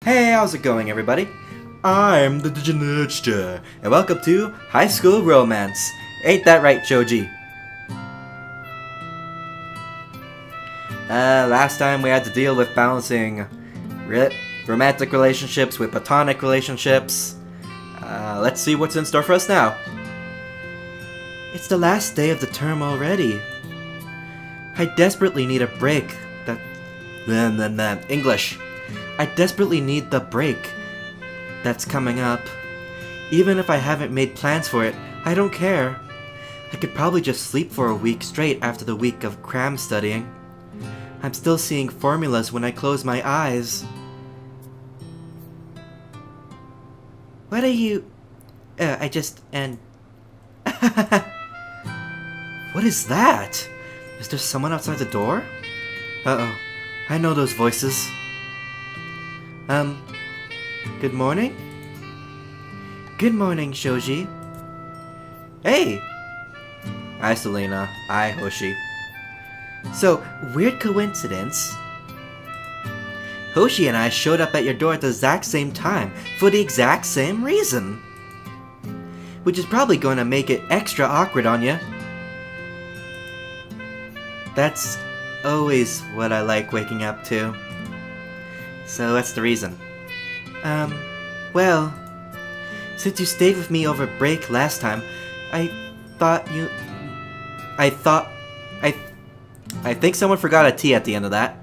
Hey, how's it going, everybody? I'm the Diginerdster, and welcome to High School Romance. Ain't that right, Shoji? Last time we had to deal with balancing romantic relationships with platonic relationships. Let's see what's in store for us now. It's the last day of the term already. I desperately need a break. English. I desperately need the break that's coming up. Even if I haven't made plans for it, I don't care. I could probably just sleep for a week straight after the week of cram studying. I'm still seeing formulas when I close my eyes. What are you... What is that? Is there someone outside the door? Uh-oh. I know those voices. Good morning? Good morning, Shoji. Hey! Hi, Selena. Hi, Hoshi. So, weird coincidence. Hoshi and I showed up at your door at the exact same time, for the exact same reason. Which is probably going to make it extra awkward on you. That's always what I like waking up to. So that's the reason. Well, since you stayed with me over break last time, I think someone forgot a T at the end of that.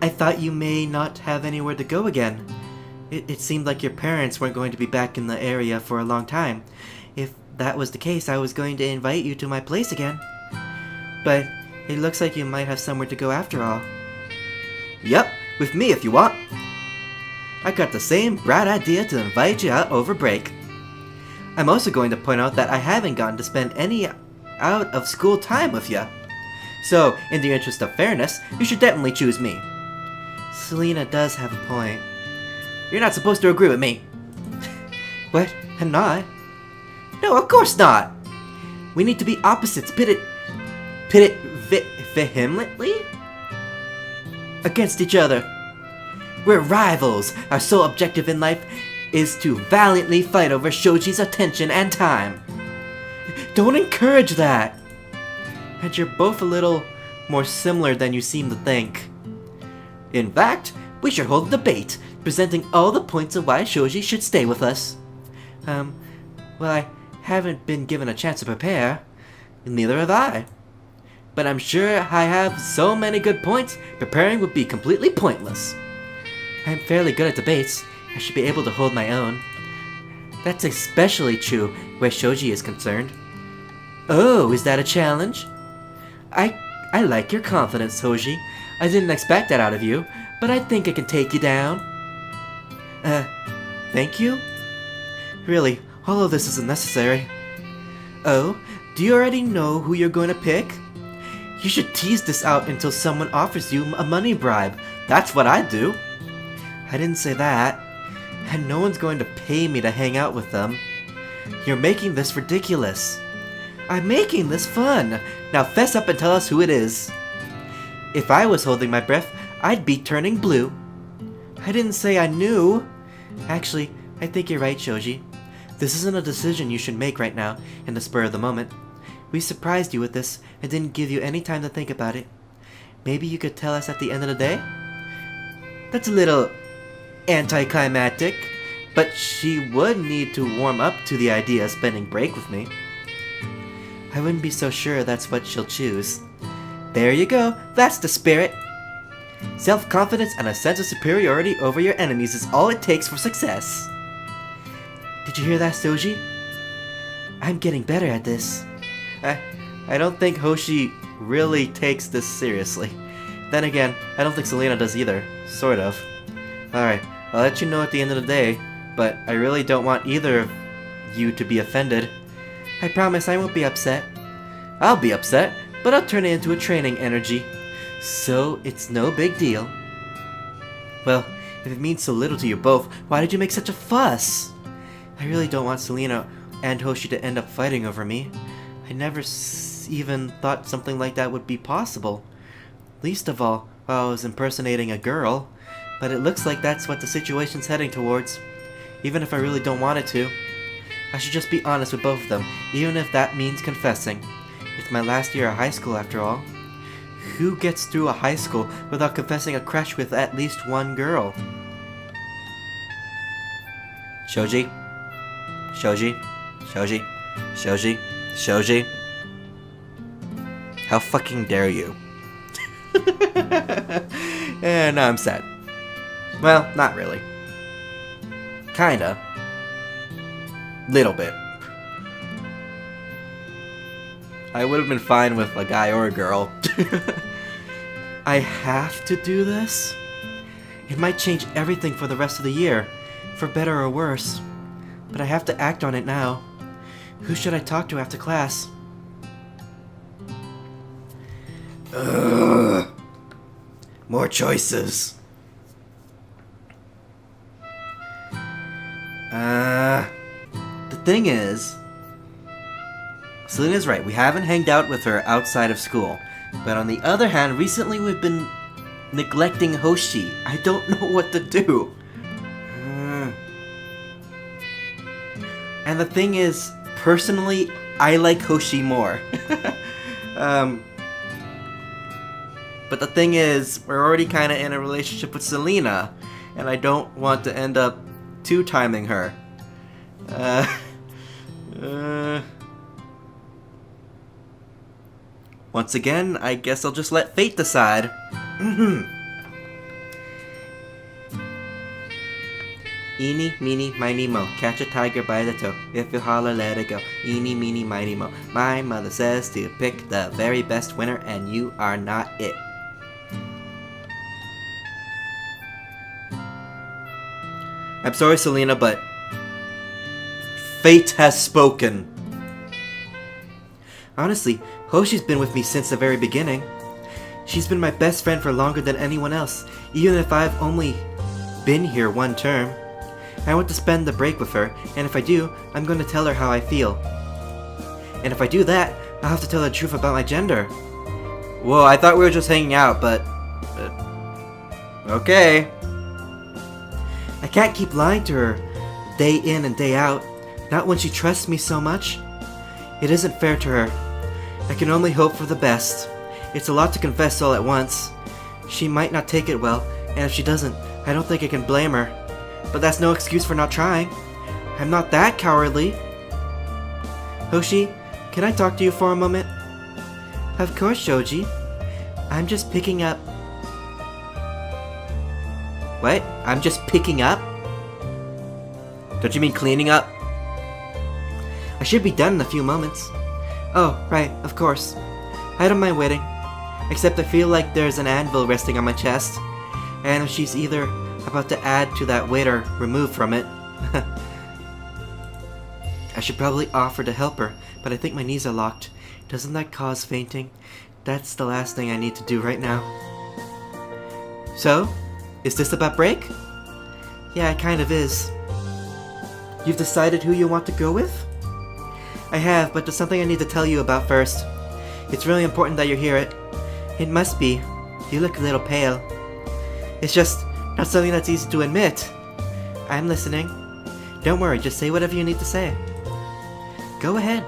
I thought you may not have anywhere to go again. It seemed like your parents weren't going to be back in the area for a long time. If that was the case, I was going to invite you to my place again. But it looks like you might have somewhere to go after all. Yep, with me if you want. I got the same bright idea to invite you out over break. I'm also going to point out that I haven't gotten to spend any out of school time with you. So, in the interest of fairness, you should definitely choose me. Selena does have a point. You're not supposed to agree with me. What? I'm not? No, of course not! We need to be opposites, pitted vehemently against each other. We're rivals. Our sole objective in life is to valiantly fight over Shoji's attention and time. Don't encourage that. And you're both a little more similar than you seem to think. In fact, we should hold a debate, presenting all the points of why Shoji should stay with us. Well, I haven't been given a chance to prepare. Neither have I. But I'm sure I have so many good points, preparing would be completely pointless. I'm fairly good at debates. I should be able to hold my own. That's especially true where Shoji is concerned. Oh, is that a challenge? I like your confidence, Shoji. I didn't expect that out of you, but I think I can take you down. Thank you? Really, all of this isn't necessary. Oh, do you already know who you're going to pick? You should tease this out until someone offers you a money bribe. That's what I'd do. I didn't say that. And no one's going to pay me to hang out with them. You're making this ridiculous. I'm making this fun. Now fess up and tell us who it is. If I was holding my breath, I'd be turning blue. I didn't say I knew. Actually, I think you're right, Shoji. This isn't a decision you should make right now, in the spur of the moment. We surprised you with this and didn't give you any time to think about it. Maybe you could tell us at the end of the day? That's a little anticlimactic, but she would need to warm up to the idea of spending break with me. I wouldn't be so sure that's what she'll choose. There you go, that's the spirit. Self-confidence and a sense of superiority over your enemies is all it takes for success. Did you hear that, Shoji? I'm getting better at this. I don't think Hoshi really takes this seriously. Then again, I don't think Selena does either. Sort of. Alright, I'll let you know at the end of the day, but I really don't want either of you to be offended. I promise I won't be upset. I'll be upset, but I'll turn it into a training energy. So, it's no big deal. Well, if it means so little to you both, why did you make such a fuss? I really don't want Selena and Hoshi to end up fighting over me. I never even thought something like that would be possible. Least of all, while I was impersonating a girl. But it looks like that's what the situation's heading towards. Even if I really don't want it to. I should just be honest with both of them, even if that means confessing. It's my last year of high school after all. Who gets through a high school without confessing a crush with at least one girl? Shoji? Shoji? Shoji? Shoji? Shoji? How fucking dare you? And now I'm sad. Well, not really. Kinda. Little bit. I would have been fine with a guy or a girl. I have to do this? It might change everything for the rest of the year, for better or worse. But I have to act on it now. Who should I talk to after class? Ugh. More choices. The thing is, Selena's right, we haven't hanged out with her outside of school. But on the other hand, recently we've been neglecting Hoshi. I don't know what to do. And the thing is, personally, I like Hoshi more. But the thing is, we're already kind of in a relationship with Selena, and I don't want to end up two-timing her. Once again, I guess I'll just let fate decide. Eeny, meeny, miny, mo. Catch a tiger by the toe. If you holler, let it go. Eeny, meeny, miny, mo. My mother says to pick the very best winner, and you are not it. I'm sorry, Selena, but fate has spoken. Honestly, Hoshi's been with me since the very beginning. She's been my best friend for longer than anyone else, even if I've only been here one term. I want to spend the break with her, and if I do, I'm going to tell her how I feel. And if I do that, I'll have to tell her the truth about my gender. Whoa, I thought we were just hanging out, but okay. I can't keep lying to her day in and day out, not when she trusts me so much. It isn't fair to her. I can only hope for the best. It's a lot to confess all at once. She might not take it well, and if she doesn't, I don't think I can blame her. But that's no excuse for not trying. I'm not that cowardly. Hoshi, can I talk to you for a moment? Of course, Shoji. I'm just picking up... What? I'm just picking up? Don't you mean cleaning up? I should be done in a few moments. Oh, right, of course. I don't mind waiting. Except I feel like there's an anvil resting on my chest. And if she's either about to add to that weight or remove from it... I should probably offer to help her, but I think my knees are locked. Doesn't that cause fainting? That's the last thing I need to do right now. So, is this about break? Yeah, it kind of is. You've decided who you want to go with? I have, but there's something I need to tell you about first. It's really important that you hear it. It must be. You look a little pale. It's just not something that's easy to admit. I'm listening. Don't worry, just say whatever you need to say. Go ahead.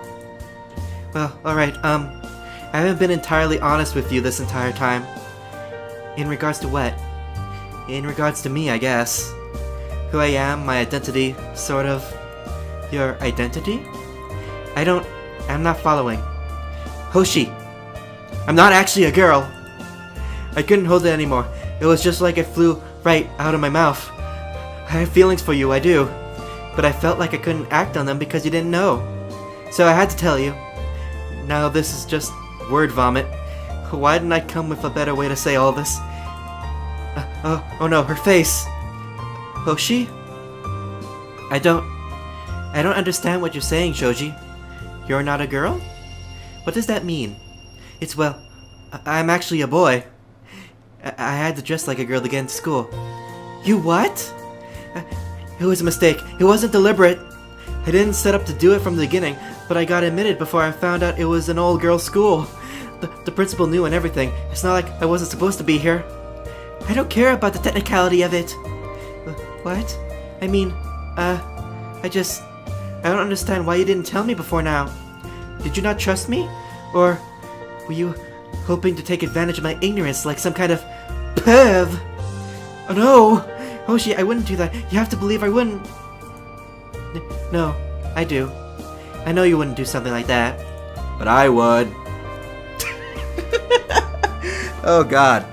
Well, alright, I haven't been entirely honest with you this entire time. In regards to what? In regards to me, I guess. Who I am, my identity, sort of. Your identity? I'm not following. Hoshi, I'm not actually a girl. I couldn't hold it anymore. It was just like it flew right out of my mouth. I have feelings for you, I do. But I felt like I couldn't act on them because you didn't know. So I had to tell you. Now this is just word vomit. Why didn't I come with a better way to say all this? Oh no, her face. Hoshi? I don't understand what you're saying, Shoji. You're not a girl? What does that mean? It's, well, I'm actually a boy. I had to dress like a girl to get into school. You what? It was a mistake. It wasn't deliberate. I didn't set up to do it from the beginning, but I got admitted before I found out it was an all-girls school. The principal knew and everything. It's not like I wasn't supposed to be here. I don't care about the technicality of it. What? I mean, I don't understand why you didn't tell me before now. Did you not trust me? Or were you hoping to take advantage of my ignorance like some kind of perv? Oh no! Hoshi, I wouldn't do that. You have to believe I wouldn't. No, I do. I know you wouldn't do something like that. But I would. Oh god.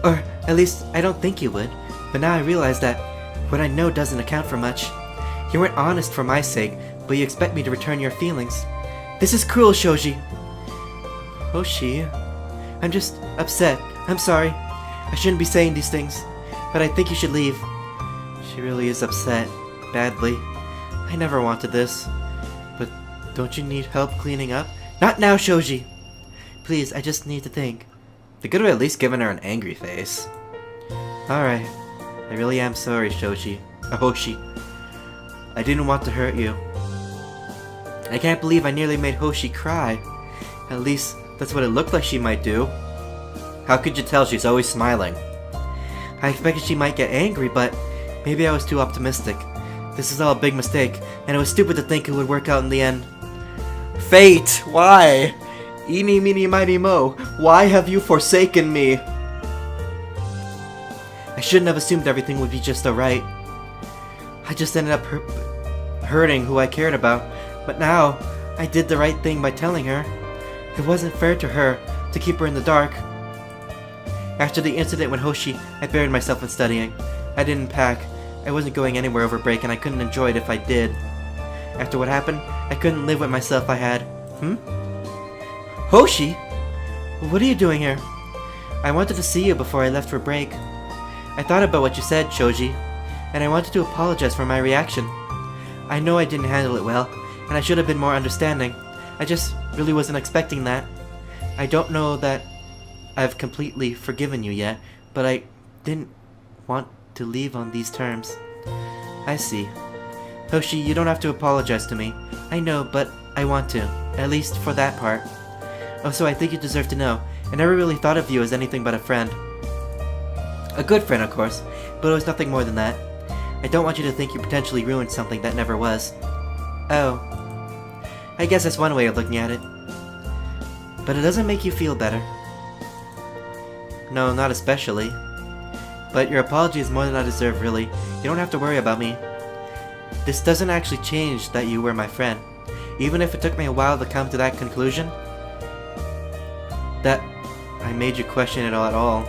Or at least I don't think you would. But now I realize that what I know doesn't account for much. You weren't honest for my sake, but you expect me to return your feelings. This is cruel, Shoji. Hoshi, I'm just upset. I'm sorry. I shouldn't be saying these things, but I think you should leave. She really is upset. Badly. I never wanted this. But don't you need help cleaning up? Not now, Shoji! Please, I just need to think. They could have at least given her an angry face. Alright. I really am sorry, Shoji. Hoshi. I didn't want to hurt you. I can't believe I nearly made Hoshi cry. At least, that's what it looked like she might do. How could you tell? She's always smiling. I expected she might get angry, but maybe I was too optimistic. This is all a big mistake, and it was stupid to think it would work out in the end. Fate! Why? Eeny, meeny, miny, mo. Why have you forsaken me? I shouldn't have assumed everything would be just alright. I just ended up hurting who I cared about, but now I did the right thing by telling her. It wasn't fair to her to keep her in the dark. After the incident with Hoshi, I buried myself in studying. I didn't pack. I wasn't going anywhere over break, and I couldn't enjoy it if I did. After what happened, I couldn't live with myself I had. Hoshi? What are you doing here? I wanted to see you before I left for break. I thought about what you said, Shoji, and I wanted to apologize for my reaction. I know I didn't handle it well, and I should have been more understanding. I just really wasn't expecting that. I don't know that I've completely forgiven you yet, but I didn't want to leave on these terms. I see. Hoshi, you don't have to apologize to me. I know, but I want to. At least for that part. Oh, so I think you deserve to know. I never really thought of you as anything but a friend. A good friend, of course, but it was nothing more than that. I don't want you to think you potentially ruined something that never was. Oh. I guess that's one way of looking at it. But it doesn't make you feel better. No, not especially. But your apology is more than I deserve, really. You don't have to worry about me. This doesn't actually change that you were my friend. Even if it took me a while to come to that conclusion, that I made you question it all at all.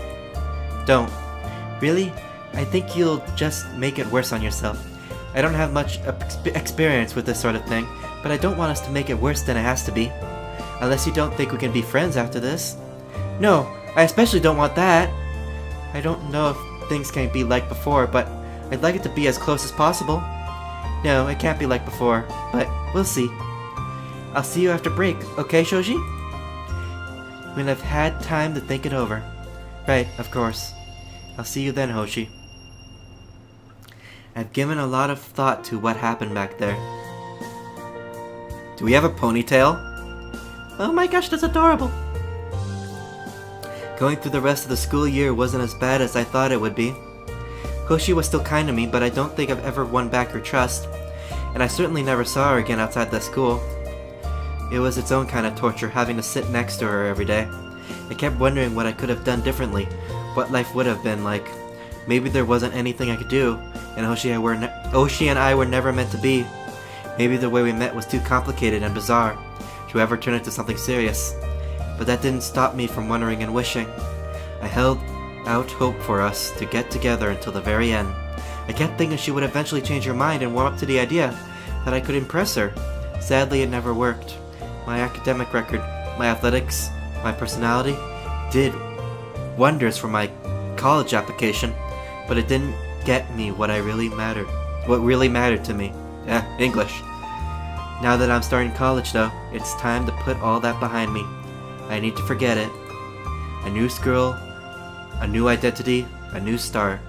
Don't. Really? I think you'll just make it worse on yourself. I don't have much experience with this sort of thing, but I don't want us to make it worse than it has to be. Unless you don't think we can be friends after this. No, I especially don't want that. I don't know if things can be like before, but I'd like it to be as close as possible. No, it can't be like before, but we'll see. I'll see you after break, okay, Shoji? When I've had time to think it over. Right, of course. I'll see you then, Hoshi. I've given a lot of thought to what happened back there. Do we have a ponytail? Oh my gosh, that's adorable! Going through the rest of the school year wasn't as bad as I thought it would be. Hoshi was still kind to me, but I don't think I've ever won back her trust, and I certainly never saw her again outside the school. It was its own kind of torture having to sit next to her every day. I kept wondering what I could have done differently, what life would have been like. Maybe there wasn't anything I could do, and Hoshi and I were never meant to be. Maybe the way we met was too complicated and bizarre to ever turn into something serious. But that didn't stop me from wondering and wishing. I held out hope for us to get together until the very end. I kept thinking she would eventually change her mind and warm up to the idea that I could impress her. Sadly, it never worked. My academic record, my athletics, my personality did wonders for my college application, but it didn't get me what really mattered to me. English. Now that I'm starting college though, it's time to put all that behind me. I need to forget it. A new school, a new identity, a new start.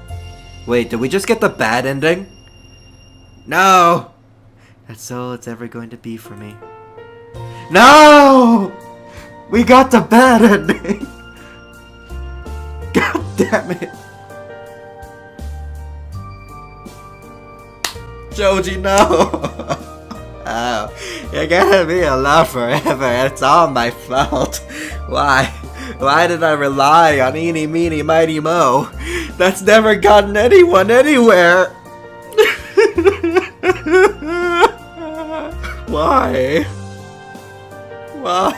Wait, did we just get the bad ending? No! That's all it's ever going to be for me. No! We got the bad ending! God damn it! Shoji, no! Oh, you're gonna be alone forever. It's all my fault. Why? Why did I rely on Eeny, Meeny, Mighty Mo? That's never gotten anyone anywhere! Why? Why?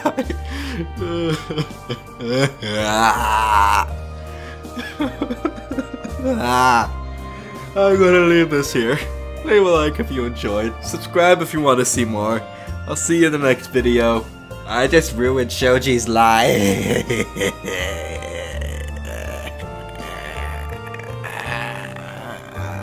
I'm gonna leave this here. Leave a like if you enjoyed. Subscribe if you want to see more. I'll see you in the next video. I just ruined Shoji's life.